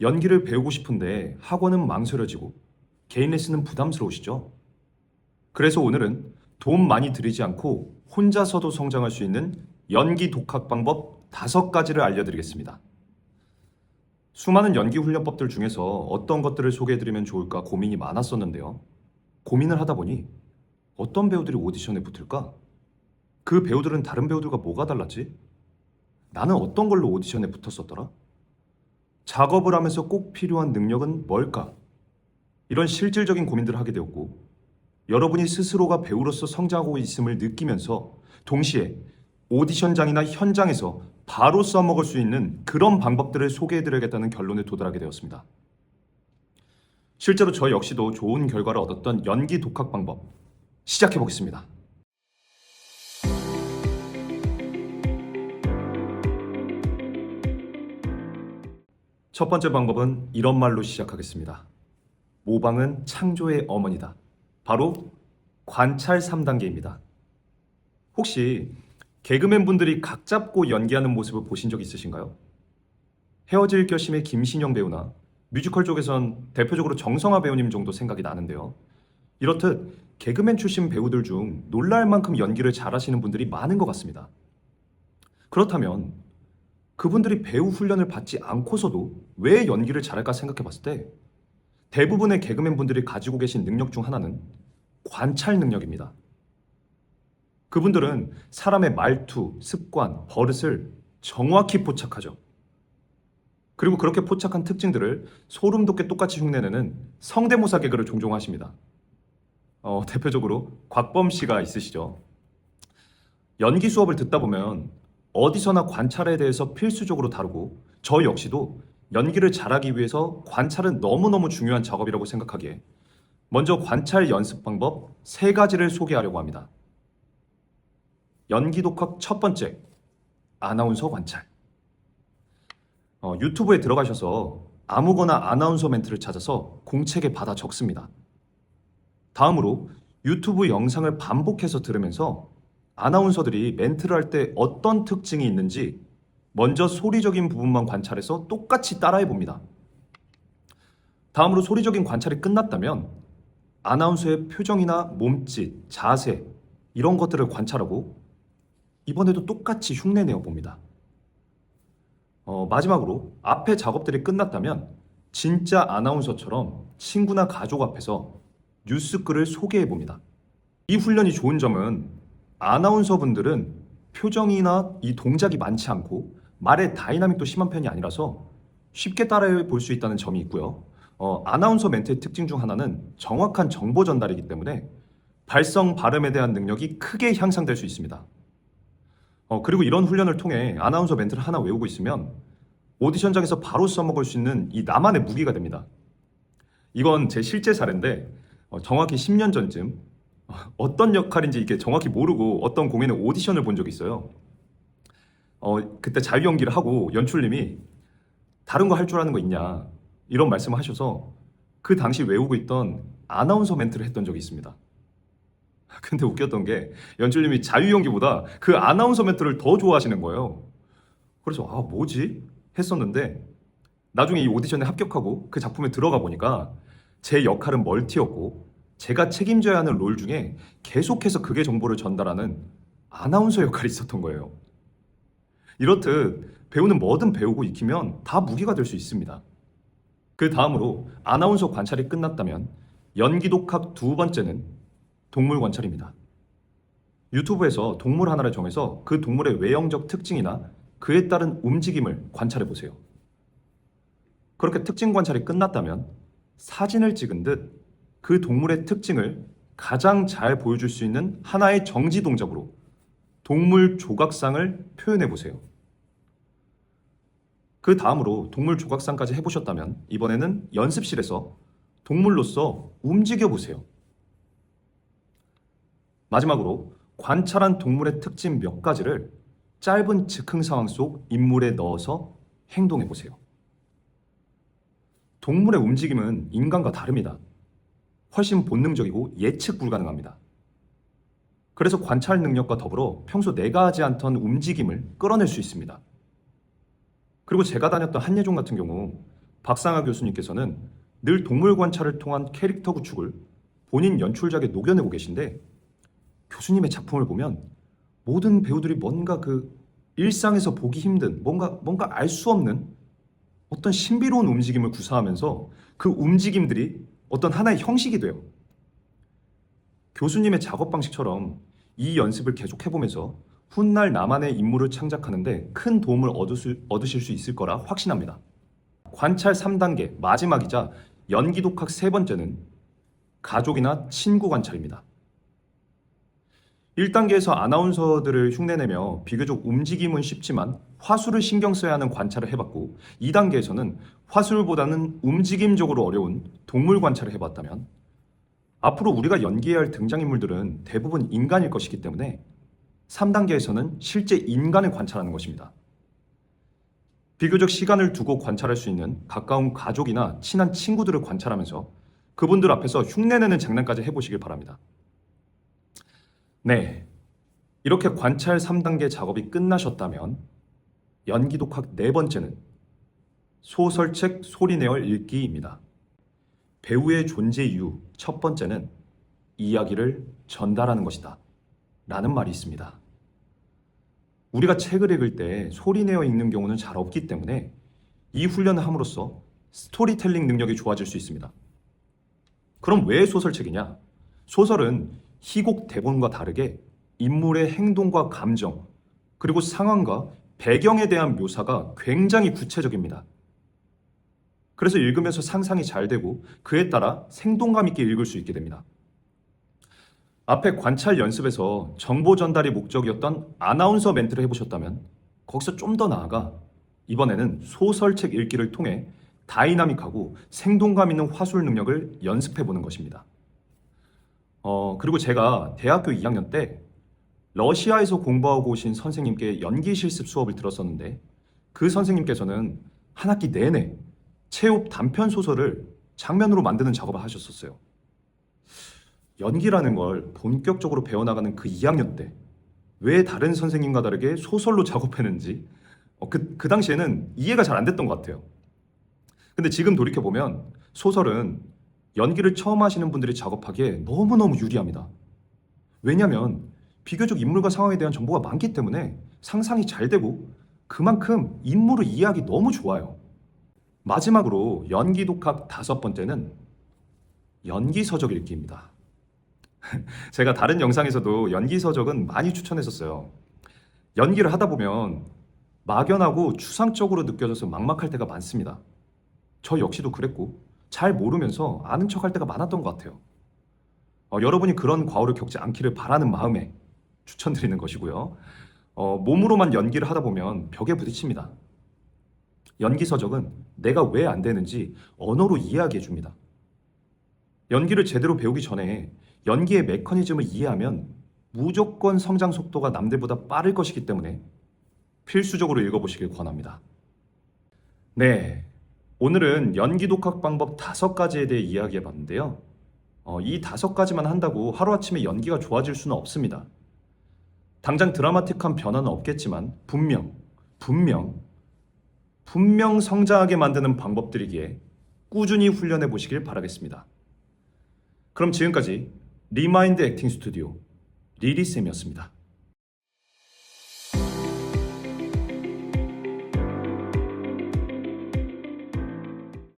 연기를 배우고 싶은데 학원은 망설여지고 개인 레슨은 부담스러우시죠? 그래서 오늘은 돈 많이 들이지 않고 혼자서도 성장할 수 있는 연기 독학 방법 5가지를 알려드리겠습니다. 수많은 연기 훈련법들 중에서 어떤 것들을 소개해드리면 좋을까 고민이 많았었는데요. 고민을 하다 보니 어떤 배우들이 오디션에 붙을까? 그 배우들은 다른 배우들과 뭐가 달랐지? 나는 어떤 걸로 오디션에 붙었었더라? 작업을 하면서 꼭 필요한 능력은 뭘까? 이런 실질적인 고민들을 하게 되었고, 여러분이 스스로가 배우로서 성장하고 있음을 느끼면서 동시에 오디션장이나 현장에서 바로 써먹을 수 있는 그런 방법들을 소개해드려야겠다는 결론에 도달하게 되었습니다. 실제로 저 역시도 좋은 결과를 얻었던 연기 독학 방법 시작해보겠습니다. 첫 번째 방법은 이런 말로 시작하겠습니다. 모방은 창조의 어머니다. 바로 관찰 3단계입니다. 혹시 개그맨 분들이 각 잡고 연기하는 모습을 보신 적 있으신가요? 헤어질 결심의 김신영 배우나 뮤지컬 쪽에선 대표적으로 정성화 배우님 정도 생각이 나는데요. 이렇듯 개그맨 출신 배우들 중 놀랄 만큼 연기를 잘하시는 분들이 많은 것 같습니다. 그렇다면 그분들이 배우 훈련을 받지 않고서도 왜 연기를 잘할까 생각해 봤을 때 대부분의 개그맨 분들이 가지고 계신 능력 중 하나는 관찰 능력입니다. 그분들은 사람의 말투, 습관, 버릇을 정확히 포착하죠. 그리고 그렇게 포착한 특징들을 소름 돋게 똑같이 흉내내는 성대모사 개그를 종종 하십니다. 대표적으로 곽범 씨가 있으시죠. 연기 수업을 듣다 보면 어디서나 관찰에 대해서 필수적으로 다루고 저 역시도 연기를 잘하기 위해서 관찰은 너무너무 중요한 작업이라고 생각하기에 먼저 관찰 연습 방법 3가지를 소개하려고 합니다. 연기 독학 첫 번째, 아나운서 관찰. 유튜브에 들어가셔서 아무거나 아나운서 멘트를 찾아서 공책에 받아 적습니다. 다음으로 유튜브 영상을 반복해서 들으면서 아나운서들이 멘트를 할 때 어떤 특징이 있는지 먼저 소리적인 부분만 관찰해서 똑같이 따라해 봅니다. 다음으로 소리적인 관찰이 끝났다면 아나운서의 표정이나 몸짓, 자세 이런 것들을 관찰하고 이번에도 똑같이 흉내내어 봅니다. 마지막으로 앞에 작업들이 끝났다면 진짜 아나운서처럼 친구나 가족 앞에서 뉴스글을 소개해 봅니다. 이 훈련이 좋은 점은 아나운서 분들은 표정이나 이 동작이 많지 않고 말의 다이나믹도 심한 편이 아니라서 쉽게 따라해 볼 수 있다는 점이 있고요. 아나운서 멘트의 특징 중 하나는 정확한 정보 전달이기 때문에 발성, 발음에 대한 능력이 크게 향상될 수 있습니다. 그리고 이런 훈련을 통해 아나운서 멘트를 하나 외우고 있으면 오디션장에서 바로 써먹을 수 있는 이 나만의 무기가 됩니다. 이건 제 실제 사례인데 정확히 10년 전쯤 어떤 역할인지 이게 정확히 모르고 어떤 공연의 오디션을 본 적이 있어요. 그때 자유연기를 하고 연출님이 다른 거 할 줄 아는 거 있냐 이런 말씀을 하셔서 그 당시 외우고 있던 아나운서 멘트를 했던 적이 있습니다. 근데 웃겼던 게 연출님이 자유연기보다 그 아나운서 멘트를 더 좋아하시는 거예요. 그래서 뭐지? 했었는데 나중에 이 오디션에 합격하고 그 작품에 들어가 보니까 제 역할은 멀티였고 제가 책임져야 하는 롤 중에 계속해서 그게 정보를 전달하는 아나운서 역할이 있었던 거예요. 이렇듯 배우는 뭐든 배우고 익히면 다 무기가 될 수 있습니다. 그 다음으로 아나운서 관찰이 끝났다면 연기 독학 2번째는 동물 관찰입니다. 유튜브에서 동물 하나를 정해서 그 동물의 외형적 특징이나 그에 따른 움직임을 관찰해 보세요. 그렇게 특징 관찰이 끝났다면 사진을 찍은 듯 그 동물의 특징을 가장 잘 보여줄 수 있는 하나의 정지 동작으로 동물 조각상을 표현해 보세요. 그 다음으로 동물 조각상까지 해보셨다면 이번에는 연습실에서 동물로서 움직여 보세요. 마지막으로 관찰한 동물의 특징 몇 가지를 짧은 즉흥 상황 속 인물에 넣어서 행동해 보세요. 동물의 움직임은 인간과 다릅니다. 훨씬 본능적이고 예측 불가능합니다. 그래서 관찰 능력과 더불어 평소 내가 하지 않던 움직임을 끌어낼 수 있습니다. 그리고 제가 다녔던 한예종 같은 경우 박상하 교수님께서는 늘 동물 관찰을 통한 캐릭터 구축을 본인 연출작에 녹여내고 계신데, 교수님의 작품을 보면 모든 배우들이 뭔가 그 일상에서 보기 힘든 뭔가 알 수 없는 어떤 신비로운 움직임을 구사하면서 그 움직임들이 어떤 하나의 형식이 돼요. 교수님의 작업 방식처럼 이 연습을 계속해보면서 훗날 나만의 인물을 창작하는데 큰 도움을 얻으실 수 있을 거라 확신합니다. 관찰 3단계 마지막이자 연기 독학 세 번째는 가족이나 친구 관찰입니다. 1단계에서 아나운서들을 흉내내며 비교적 움직임은 쉽지만 화술을 신경 써야 하는 관찰을 해봤고, 2단계에서는 화술보다는 움직임적으로 어려운 동물 관찰을 해봤다면, 앞으로 우리가 연기해야 할 등장인물들은 대부분 인간일 것이기 때문에 3단계에서는 실제 인간을 관찰하는 것입니다. 비교적 시간을 두고 관찰할 수 있는 가까운 가족이나 친한 친구들을 관찰하면서 그분들 앞에서 흉내내는 장난까지 해보시길 바랍니다. 네, 이렇게 관찰 3단계 작업이 끝나셨다면 연기 독학 네 번째는 소설책 소리내어 읽기입니다. 배우의 존재 이유 첫 번째는 이야기를 전달하는 것이다 라는 말이 있습니다. 우리가 책을 읽을 때 소리내어 읽는 경우는 잘 없기 때문에 이 훈련을 함으로써 스토리텔링 능력이 좋아질 수 있습니다. 그럼 왜 소설책이냐? 소설은 희곡 대본과 다르게 인물의 행동과 감정, 그리고 상황과 배경에 대한 묘사가 굉장히 구체적입니다. 그래서 읽으면서 상상이 잘 되고 그에 따라 생동감 있게 읽을 수 있게 됩니다. 앞에 관찰 연습에서 정보 전달이 목적이었던 아나운서 멘트를 해보셨다면 거기서 좀 더 나아가 이번에는 소설책 읽기를 통해 다이나믹하고 생동감 있는 화술 능력을 연습해보는 것입니다. 그리고 제가 대학교 2학년 때 러시아에서 공부하고 오신 선생님께 연기 실습 수업을 들었었는데, 그 선생님께서는 한 학기 내내 체육 단편 소설을 장면으로 만드는 작업을 하셨었어요. 연기라는 걸 본격적으로 배워나가는 그 2학년 때 왜 다른 선생님과 다르게 소설로 작업했는지 그 당시에는 이해가 잘 안 됐던 것 같아요. 근데 지금 돌이켜보면 소설은 연기를 처음 하시는 분들이 작업하기에 너무너무 유리합니다. 왜냐하면 비교적 인물과 상황에 대한 정보가 많기 때문에 상상이 잘 되고 그만큼 인물을 이해하기 너무 좋아요. 마지막으로 연기 독학 다섯 번째는 연기 서적 읽기입니다. 제가 다른 영상에서도 연기 서적은 많이 추천했었어요. 연기를 하다 보면 막연하고 추상적으로 느껴져서 막막할 때가 많습니다. 저 역시도 그랬고 잘 모르면서 아는 척할 때가 많았던 것 같아요. 여러분이 그런 과오를 겪지 않기를 바라는 마음에 추천드리는 것이고요. 몸으로만 연기를 하다 보면 벽에 부딪힙니다. 연기 서적은 내가 왜 안 되는지 언어로 이해하게 해줍니다. 연기를 제대로 배우기 전에 연기의 메커니즘을 이해하면 무조건 성장 속도가 남들보다 빠를 것이기 때문에 필수적으로 읽어보시길 권합니다. 네, 오늘은 연기 독학 방법 5가지에 대해 이야기해봤는데요. 이 5가지만 한다고 하루아침에 연기가 좋아질 수는 없습니다. 당장 드라마틱한 변화는 없겠지만 분명 성장하게 만드는 방법들이기에 꾸준히 훈련해 보시길 바라겠습니다. 그럼 지금까지 리마인드 액팅 스튜디오 리리쌤이었습니다.